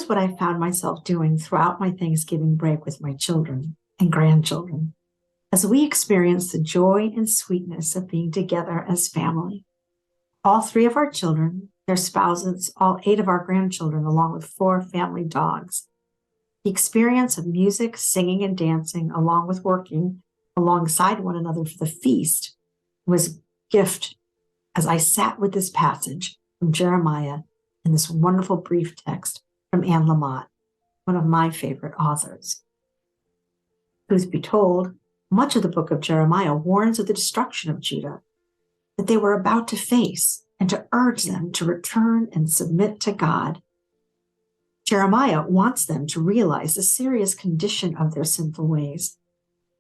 Here's what I found myself doing throughout my Thanksgiving break with my children and grandchildren as we experience the joy and sweetness of being together as family. All three of our children, their spouses, all eight of our grandchildren, along with four family dogs. The experience of music, singing, and dancing, along with working alongside one another for the feast, was a gift as I sat with this passage from Jeremiah and this wonderful brief text from Anne Lamott, one of my favorite authors. Truth be told, much of the book of Jeremiah warns of the destruction of Judah that they were about to face and to urge them to return and submit to God. Jeremiah wants them to realize the serious condition of their sinful ways.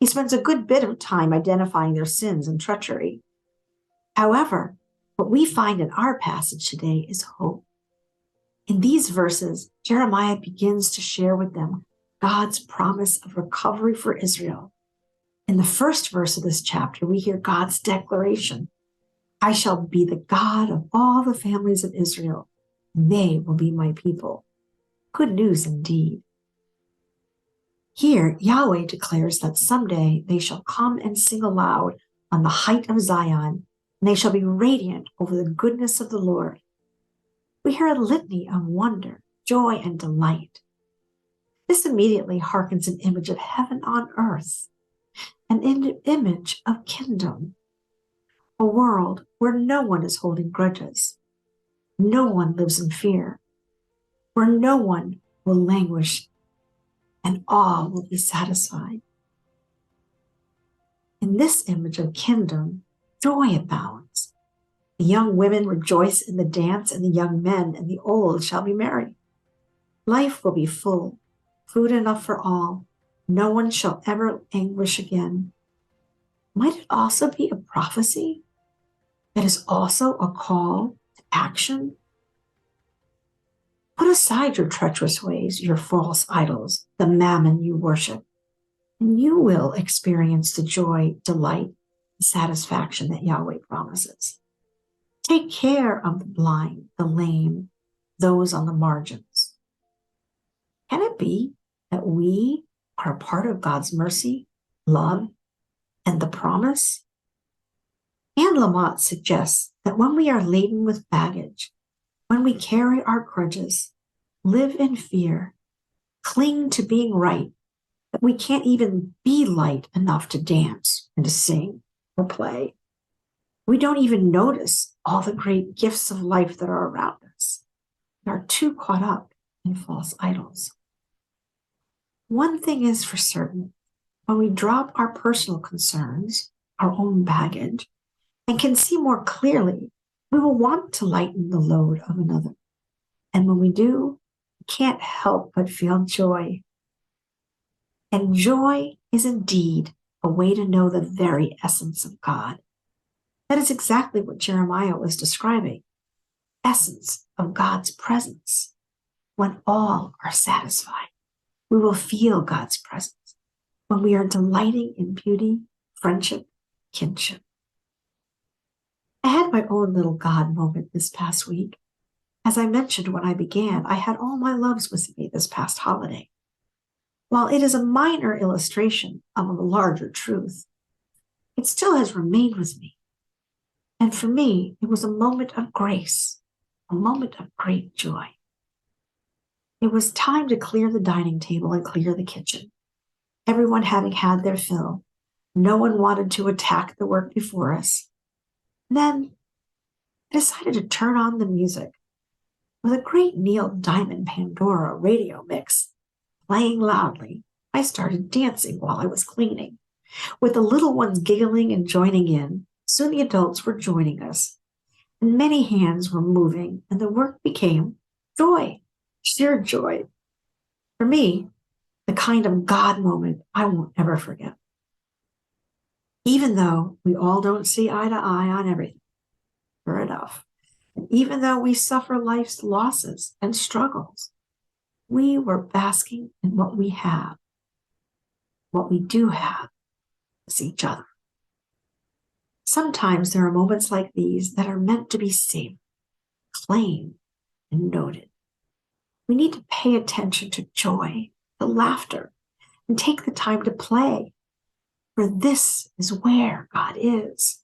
He spends a good bit of time identifying their sins and treachery. However, what we find in our passage today is hope. In these verses, Jeremiah begins to share with them God's promise of recovery for Israel. In the first verse of this chapter, we hear God's declaration, "I shall be the God of all the families of Israel, and they will be my people." Good news indeed. Here, Yahweh declares that someday they shall come and sing aloud on the height of Zion, and they shall be radiant over the goodness of the Lord. We hear a litany of wonder, joy, and delight. This immediately harkens an image of heaven on earth, an image of kingdom, a world where no one is holding grudges, no one lives in fear, where no one will languish and all will be satisfied. In this image of kingdom, joy abounds. The young women rejoice in the dance, and the young men and the old shall be merry. Life will be full, food enough for all. No one shall ever anguish again. Might it also be a prophecy that is also a call to action? Put aside your treacherous ways, your false idols, the mammon you worship, and you will experience the joy, delight, and satisfaction that Yahweh promises. Take care of the blind, the lame, those on the margins. Can it be that we are a part of God's mercy, love, and the promise? Anne Lamott suggests that when we are laden with baggage, when we carry our grudges, live in fear, cling to being right, that we can't even be light enough to dance and to sing or play. We don't even notice all the great gifts of life that are around us. We are too caught up in false idols. One thing is for certain, when we drop our personal concerns, our own baggage, and can see more clearly, we will want to lighten the load of another. And when we do, we can't help but feel joy. And joy is indeed a way to know the very essence of God. That is exactly what Jeremiah was describing. Essence of God's presence. When all are satisfied, we will feel God's presence. When we are delighting in beauty, friendship, kinship. I had my own little God moment this past week. As I mentioned when I began, I had all my loves with me this past holiday. While it is a minor illustration of a larger truth, it still has remained with me. And for me, it was a moment of grace, a moment of great joy. It was time to clear the dining table and clear the kitchen. Everyone having had their fill, no one wanted to attack the work before us. Then I decided to turn on the music with a great Neil Diamond Pandora radio mix playing loudly. I started dancing while I was cleaning, with the little ones giggling and joining in. Soon the adults were joining us, and many hands were moving, and the work became joy, sheer joy. For me, the kind of God moment I won't ever forget. Even though we all don't see eye to eye on everything, sure enough, and even though we suffer life's losses and struggles, we were basking in what we have. What we do have is each other. Sometimes there are moments like these that are meant to be savored, claimed, and noted. We need to pay attention to joy, to laughter, and take the time to play, for this is where God is.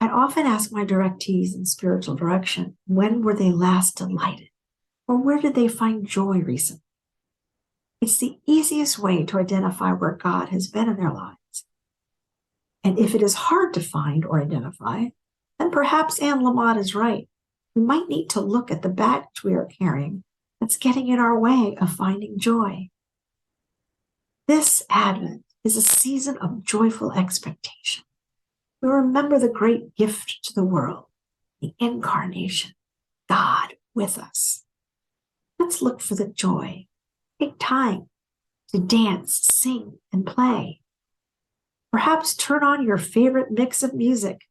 I often ask my directees in spiritual direction, when were they last delighted? Or where did they find joy recently? It's the easiest way to identify where God has been in their lives. And if it is hard to find or identify, then perhaps Anne Lamott is right. We might need to look at the baggage we are carrying that's getting in our way of finding joy. This Advent is a season of joyful expectation. We remember the great gift to the world, the incarnation, God with us. Let's look for the joy. Take time to dance, sing, and play. Perhaps turn on your favorite mix of music